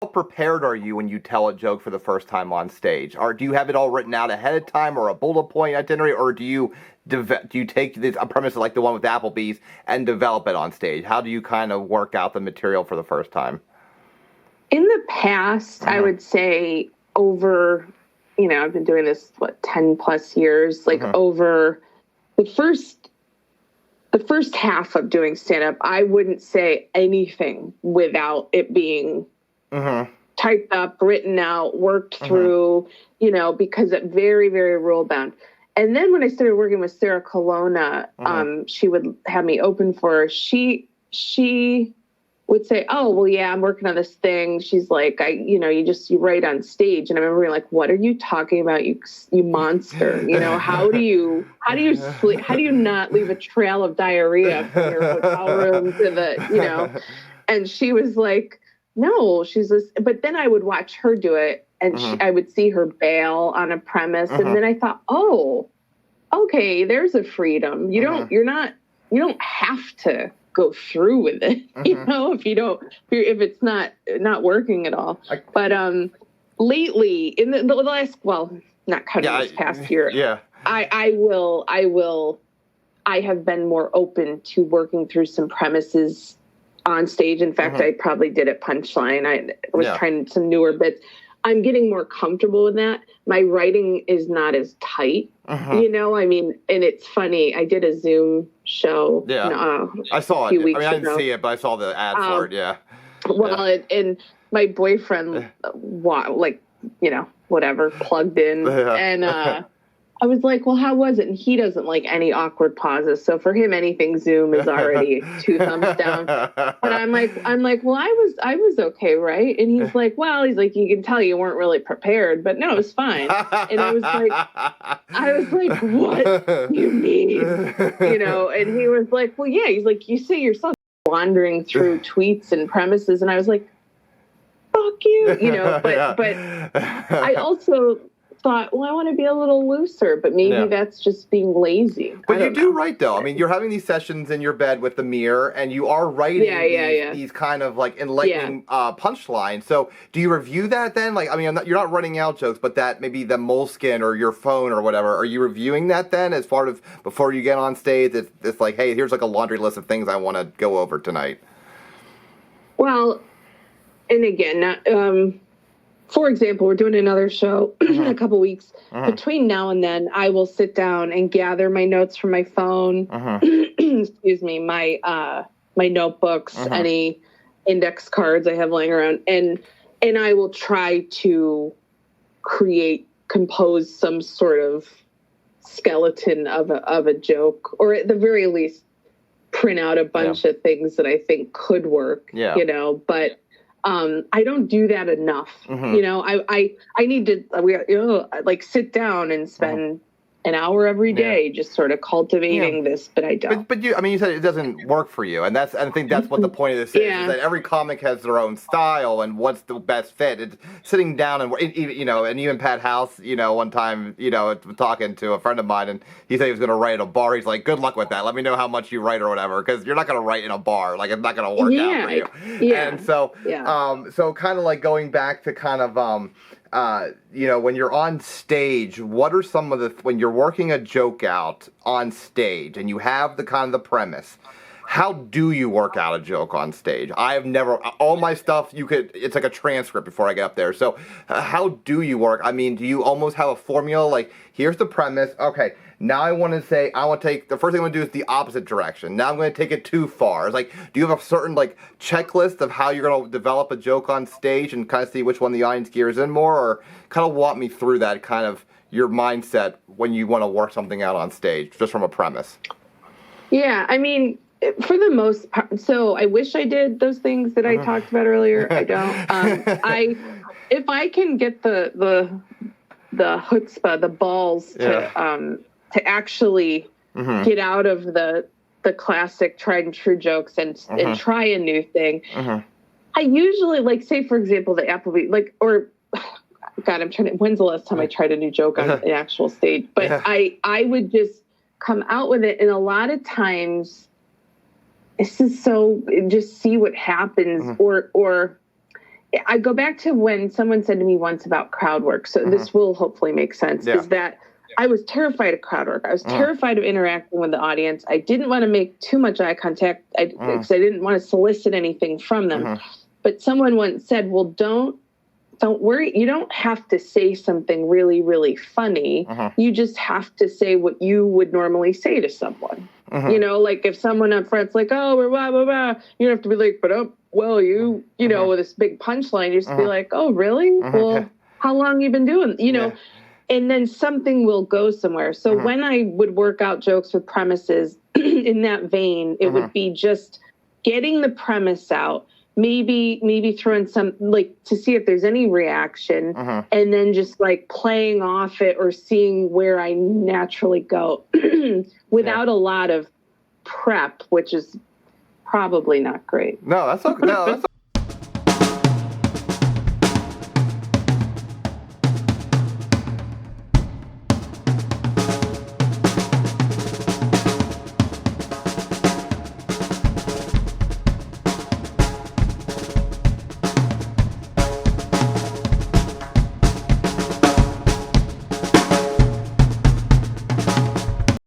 prepared are you when you tell a joke for the first time on stage? Or do you have it all written out ahead of time, or a bullet point itinerary, or do you take a premise like the one with Applebee's and develop it on stage? How do you kind of work out the material for the first time? In the past, I would say over, I've been doing this 10 plus years, like over the first half of doing stand up, I wouldn't say anything without it being typed up, written out, worked through, because it very, very rule bound. And then when I started working with Sarah Colonna, she would have me open for her. She would say, "Oh, well, yeah, I'm working on this thing." She's like, you write on stage. And I remember being like, "What are you talking about? You monster. How do you sleep? How do you not leave a trail of diarrhea from your hotel room to the, And she was like, "No," but then I would watch her do it, and I would see her bail on a premise. And then I thought, oh, okay, there's a freedom. You don't have to go through with it, if it's not working at all. But lately, in the last, not counting this past year, I have been more open to working through some premises on stage. In fact, I probably did at Punchline. I was trying some newer bits. I'm getting more comfortable with that. My writing is not as tight, and it's funny. I did a Zoom show. I saw it. I didn't see it, but I saw the ad for it. Yeah. And my boyfriend, whatever, plugged in, and I was like, "Well, how was it?" And he doesn't like any awkward pauses. So for him, anything Zoom is already 2 thumbs down. But I'm like, "Well, I was okay, right?" And he's like, "You can tell you weren't really prepared, but no, it was fine." And I was like, "What do you mean?" And he was like, "Well, yeah." He's like, "You say yourself wandering through tweets and premises," and I was like, "Fuck you," But I also thought, well, I want to be a little looser, but maybe that's just being lazy. But you do write, though. I mean, you're having these sessions in your bed with the mirror, and you are writing these kind of like enlightening punchlines. So do you review that then? Like, I mean, you're not running out jokes, but that maybe the moleskin or your phone or whatever, are you reviewing that then as part of before you get on stage? It's like, hey, here's like a laundry list of things I want to go over tonight. Well, and again, for example, we're doing another show in a couple weeks. Between now and then, I will sit down and gather my notes from my phone. Excuse me, my notebooks, any index cards I have laying around, and I will try to compose some sort of skeleton of a joke, or at the very least, print out a bunch of things that I think could work. But I don't do that enough. I need to sit down and spend an hour every day just sort of cultivating this, but I don't. But you said it doesn't work for you, and I think that's what the point of this is that every comic has their own style and what's the best fit. It's sitting down and even Pat House, one time, talking to a friend of mine, and he said he was going to write at a bar. He's like, "Good luck with that. Let me know how much you write or whatever, because you're not going to write in a bar. Like, it's not going to work out for you." And so, so kind of like going back to kind of, when you're on stage, what are some of when you're working a joke out on stage and you have the kind of the premise, how do you work out a joke on stage? I have never, all my stuff, it's like a transcript before I get up there. So how do you work? I mean, do you almost have a formula? Like, here's the premise. Okay, now I want to take, the first thing I'm going to do is the opposite direction. Now I'm going to take it too far. It's like, do you have a certain checklist of how you're going to develop a joke on stage and kind of see which one the audience gears in more? Or kind of walk me through that kind of your mindset when you want to work something out on stage, just from a premise. Yeah, I mean, for the most part, so I wish I did those things that I talked about earlier. I don't. If I can get the chutzpah, the balls to actually get out of the classic tried and true jokes and try a new thing. I usually say, for example, the Applebee, God, when's the last time I tried a new joke on an actual stage? But I would just come out with it, and a lot of times this is just see what happens, or I go back to when someone said to me once about crowd work. So this will hopefully make sense. Is that I was terrified of crowd work. I was terrified of interacting with the audience. I didn't want to make too much eye contact because I didn't want to solicit anything from them. But someone once said, well, don't worry. You don't have to say something really, really funny. You just have to say what you would normally say to someone. You know, like if someone up front's like, oh, we're blah, blah, blah, you don't have to be like, but well, you know, with this big punchline, you just be like, oh, really? Well, how long you been doing, you know? And then something will go somewhere. So when I would work out jokes with premises in that vein, it would be just getting the premise out, maybe throwing some, like, to see if there's any reaction, and then just like playing off it or seeing where I naturally go without a lot of prep, which is probably not great. No, that's okay. No, that's